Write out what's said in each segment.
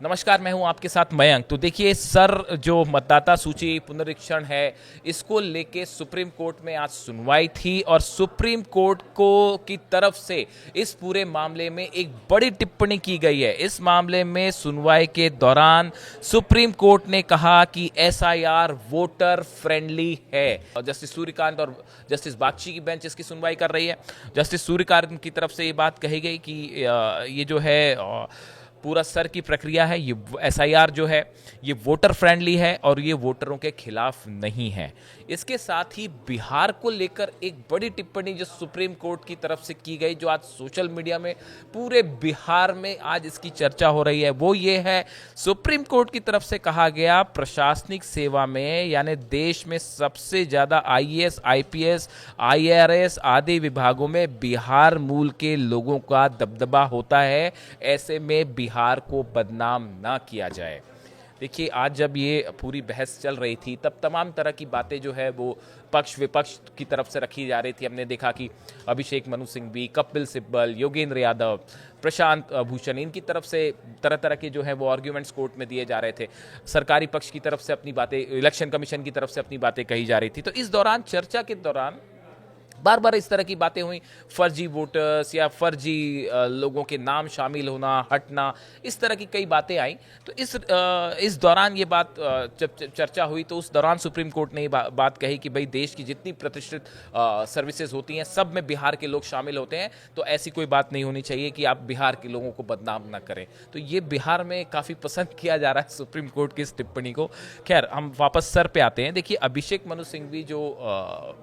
नमस्कार, मैं हूं आपके साथ मयंक। तो देखिए सर, जो मतदाता सूची पुनरीक्षण है, इसको लेके सुप्रीम कोर्ट में आज सुनवाई थी और सुप्रीम कोर्ट को की तरफ से इस पूरे मामले में एक बड़ी टिप्पणी की गई है। इस मामले में सुनवाई के दौरान सुप्रीम कोर्ट ने कहा कि एसआईआर वोटर फ्रेंडली है। जस्टिस सूर्यकांत और जस्टिस बागची की बेंच इसकी सुनवाई कर रही है। जस्टिस सूर्यकांत की तरफ से ये बात कही गई कि ये जो है पूरा सर की प्रक्रिया है, ये एसआईआर जो है ये वोटर फ्रेंडली है और ये वोटरों के खिलाफ नहीं है। इसके साथ ही बिहार को लेकर एक बड़ी टिप्पणी जो सुप्रीम कोर्ट की तरफ से की गई, जो आज सोशल मीडिया में पूरे बिहार में आज इसकी चर्चा हो रही है, वो ये है, सुप्रीम कोर्ट की तरफ से कहा गया प्रशासनिक सेवा में यानी देश में सबसे ज्यादा आईएएस, आईपीएस, आईआरएस आदि विभागों में बिहार मूल के लोगों का दबदबा होता है। ऐसे में बिहार को बदनाम ना किया जाए। देखिए, आज जब ये पूरी बहस चल रही थी तब तमाम तरह की बातें जो है वो पक्ष विपक्ष की तरफ से रखी जा रही थी। हमने देखा कि अभिषेक मनु सिंघवी, कपिल सिब्बल, योगेंद्र यादव, प्रशांत भूषण, इनकी तरफ से तरह तरह के जो है वो आर्ग्यूमेंट्स कोर्ट में दिए जा रहे थे। सरकारी पक्ष की तरफ से अपनी बातें, इलेक्शन कमीशन की तरफ से अपनी बातें कही जा रही थी। तो इस दौरान, चर्चा के दौरान बार बार इस तरह की बातें हुई, फर्जी वोटर्स या फर्जी लोगों के नाम शामिल होना, हटना, इस तरह की कई बातें आई। तो इस दौरान ये बात जब चर्चा हुई तो उस दौरान सुप्रीम कोर्ट ने ये बात कही कि भाई देश की जितनी प्रतिष्ठित सर्विसेज होती हैं सब में बिहार के लोग शामिल होते हैं, तो ऐसी कोई बात नहीं होनी चाहिए कि आप बिहार के लोगों को बदनाम ना करें। तो ये बिहार में काफ़ी पसंद किया जा रहा है सुप्रीम कोर्ट की इस टिप्पणी को। खैर, हम वापस सर पे आते हैं। देखिए, अभिषेक मनु सिंघवी जो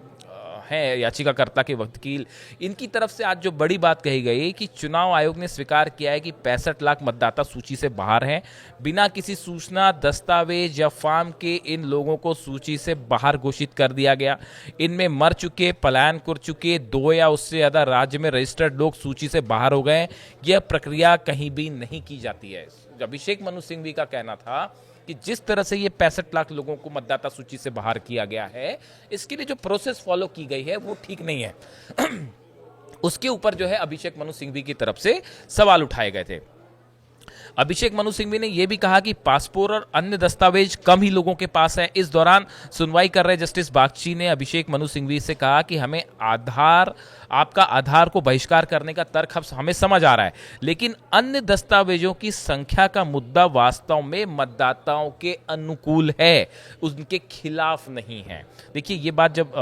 हैं याचिकाकर्ता के वकील, इनकी तरफ से आज जो बड़ी बात कही गई कि चुनाव आयोग ने स्वीकार किया है कि 65 लाख मतदाता सूची से बाहर हैं। बिना किसी सूचना, दस्तावेज या फॉर्म के इन लोगों को सूची से बाहर घोषित कर दिया गया। इनमें मर चुके, पलायन कर चुके, 2 या उससे ज़्यादा राज्य में रजिस्टर्ड लोग सूची से बाहर हो गए। यह प्रक्रिया कहीं भी नहीं की जाती है। अभिषेक मनु सिंघवी का कहना था कि जिस तरह से ये 65 लाख लोगों को मतदाता सूची से बाहर किया गया है, इसके लिए जो प्रोसेस फॉलो की गई है वो ठीक नहीं है। उसके ऊपर जो है अभिषेक मनु सिंघवी की तरफ से सवाल उठाए गए थे। अभिषेक मनु सिंघवी ने यह भी कहा कि पासपोर्ट और अन्य दस्तावेज कम ही लोगों के पास है। इस दौरान सुनवाई कर रहे जस्टिस बागची ने अभिषेक मनु सिंघवी से कहा कि हमें आपका आधार को बहिष्कार करने का तर्क हमें समझ आ रहा है, लेकिन अन्य दस्तावेजों की संख्या का मुद्दा वास्तव में मतदाताओं के अनुकूल है, उनके खिलाफ नहीं है। देखिए, ये बात जब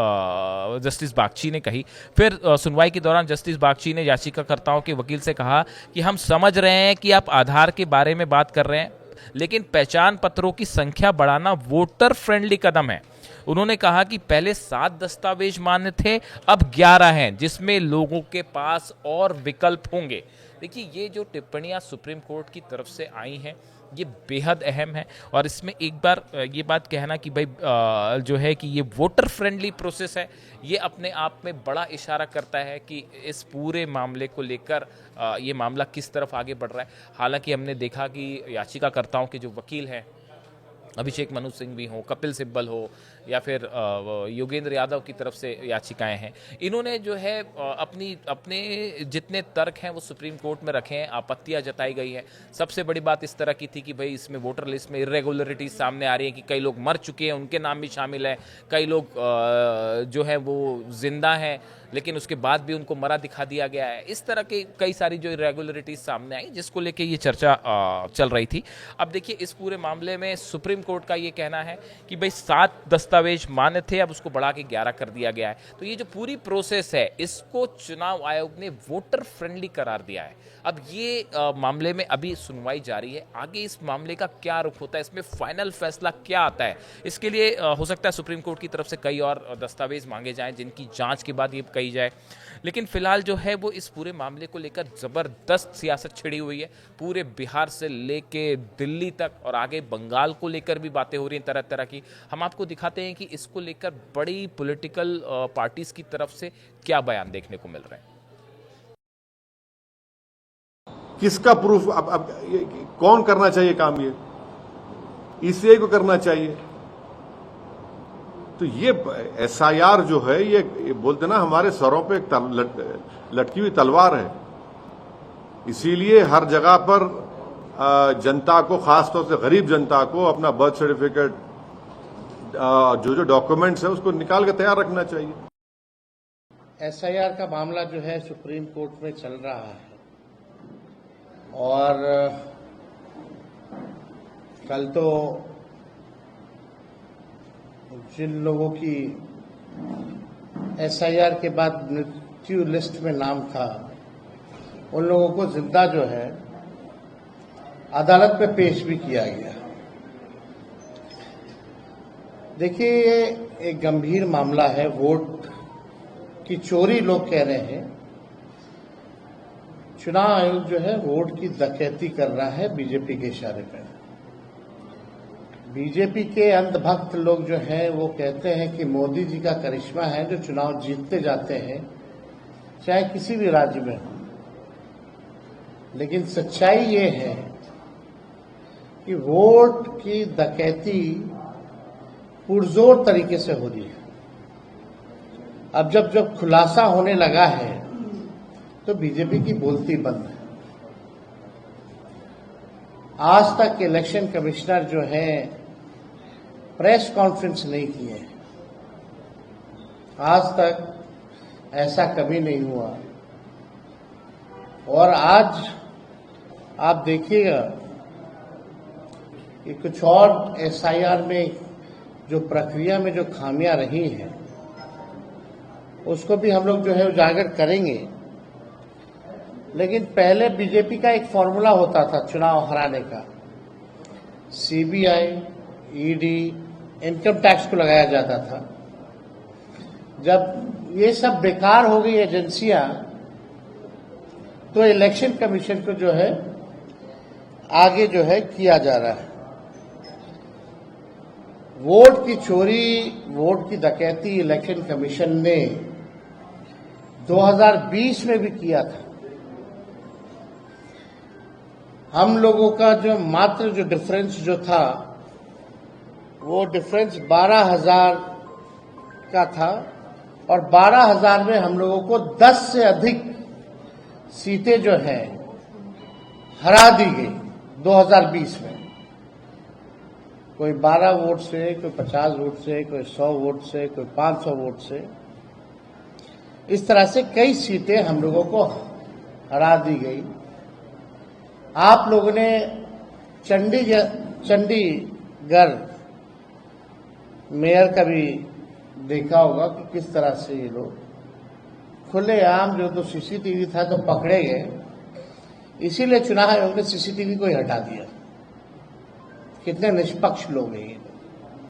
जस्टिस बागची ने कही, फिर सुनवाई के दौरान जस्टिस बागची ने याचिकाकर्ताओं के वकील से कहा कि हम समझ रहे हैं कि आप आधार के बारे में बात कर रहे हैं, लेकिन पहचान पत्रों की संख्या बढ़ाना वोटर फ्रेंडली कदम है। उन्होंने कहा कि पहले 7 दस्तावेज मान्य थे, अब 11 हैं, जिसमें लोगों के पास और विकल्प होंगे। देखिए, ये जो टिप्पणियां सुप्रीम कोर्ट की तरफ से आई हैं, ये बेहद अहम है। और इसमें एक बार ये बात कहना कि भाई जो है कि ये वोटर फ्रेंडली प्रोसेस है, ये अपने आप में बड़ा इशारा करता है कि इस पूरे मामले को लेकर ये मामला किस तरफ आगे बढ़ रहा है। हालांकि हमने देखा कि याचिकाकर्ताओं के जो वकील हैं, अभिषेक मनु सिंघवी हो, कपिल सिब्बल हो या फिर योगेंद्र यादव की तरफ से याचिकाएं हैं, इन्होंने जो है अपने जितने तर्क हैं वो सुप्रीम कोर्ट में रखे हैं। आपत्तियां जताई गई हैं। सबसे बड़ी बात इस तरह की थी कि भाई इसमें वोटर लिस्ट में इरेगुलरिटीज सामने आ रही है कि कई लोग मर चुके हैं, उनके नाम भी शामिल है, कई लोग जो है वो जिंदा हैं लेकिन उसके बाद भी उनको मरा दिखा दिया गया है। इस तरह के कई सारी जो इरेगुलरिटीज सामने आई, जिसको लेके ये चर्चा चल रही थी। अब देखिए, इस पूरे मामले में सुप्रीम कोर्ट का ये कहना है कि भाई 7 दस्तावेज मान्य थे, अब उसको बढ़ा के 11 कर दिया गया है। तो ये जो पूरी प्रोसेस है, इसको चुनाव आयोग ने वोटर फ्रेंडली करार दिया है। अब ये मामले में अभी सुनवाई जारी है। आगे इस मामले का क्या रुख होता है, इसमें फाइनल फैसला क्या आता है, इसके लिए हो सकता है सुप्रीम कोर्ट की तरफ से कई और दस्तावेज मांगे जाएं, जिनकी जांच के बाद ये कही जाए। लेकिन फिलहाल जो है वो इस पूरे मामले को लेकर जबरदस्त सियासत छिड़ी हुई है। पूरे बिहार से लेके दिल्ली तक और आगे बंगाल को लेकर भी बातें हो रही हैं तरह तरह की। हम आपको दिखाते हैं कि इसको लेकर बड़ी पॉलिटिकल पार्टीज की तरफ से क्या बयान देखने को मिल रहे हैं। किसका प्रूफ? अब कौन करना चाहिए काम? ये ईसीआई को करना चाहिए। तो ये एसआईआर जो है, ये बोलते ना हमारे सरों पे एक लटकी हुई तलवार है। इसीलिए हर जगह पर जनता को, खासतौर से गरीब जनता को अपना बर्थ सर्टिफिकेट, जो जो डॉक्यूमेंट्स है उसको निकाल के तैयार रखना चाहिए। एसआईआर का मामला जो है सुप्रीम कोर्ट में चल रहा है और कल तो जिन लोगों की एसआईआर के बाद मृत्यु लिस्ट में नाम था उन लोगों को जिंदा जो है अदालत में पेश भी किया गया। देखिए, ये एक गंभीर मामला है। वोट की चोरी लोग कह रहे हैं। चुनाव आयोग जो है वोट की डकैती कर रहा है बीजेपी के इशारे पर। बीजेपी के अंधभक्त लोग जो हैं वो कहते हैं कि मोदी जी का करिश्मा है जो चुनाव जीतते जाते हैं, चाहे किसी भी राज्य में हो। लेकिन सच्चाई ये है कि वोट की डकैती पुरजोर तरीके से हो रही है। अब जब खुलासा होने लगा है तो बीजेपी की बोलती बंद है। आज तक इलेक्शन कमिश्नर जो है प्रेस कॉन्फ्रेंस नहीं किए। आज तक ऐसा कभी नहीं हुआ। और आज आप देखिएगा कि कुछ और एसआईआर में जो प्रक्रिया में जो खामियां रही हैं उसको भी हम लोग जो है उजागर करेंगे। लेकिन पहले बीजेपी का एक फॉर्मूला होता था चुनाव हराने का। सीबीआई, ईडी, इनकम टैक्स को लगाया जाता था। जब ये सब बेकार हो गई एजेंसियां तो इलेक्शन कमीशन को जो है आगे जो है किया जा रहा है। वोट की चोरी, वोट की डकैती इलेक्शन कमीशन ने 2020 में भी किया था। हम लोगों का जो मात्र जो डिफरेंस जो था वो डिफरेंस 12,000 का था और 12,000 में हम लोगों को 10 से अधिक सीटें जो हैं हरा दी गई 2020 में। कोई 12 वोट से, कोई 50 वोट से, कोई 100 वोट से, कोई 500 वोट से। इस तरह से कई सीटें हम लोगों को हरा दी गई। आप लोगों ने चंडीगढ़ मेयर का भी देखा होगा कि किस तरह से ये लोग खुलेआम, जो तो सीसीटीवी था तो पकड़े गए, इसीलिए चुनाव आयोग ने सीसीटीवी को ही हटा दिया। कितने निष्पक्ष लोग हैं ये।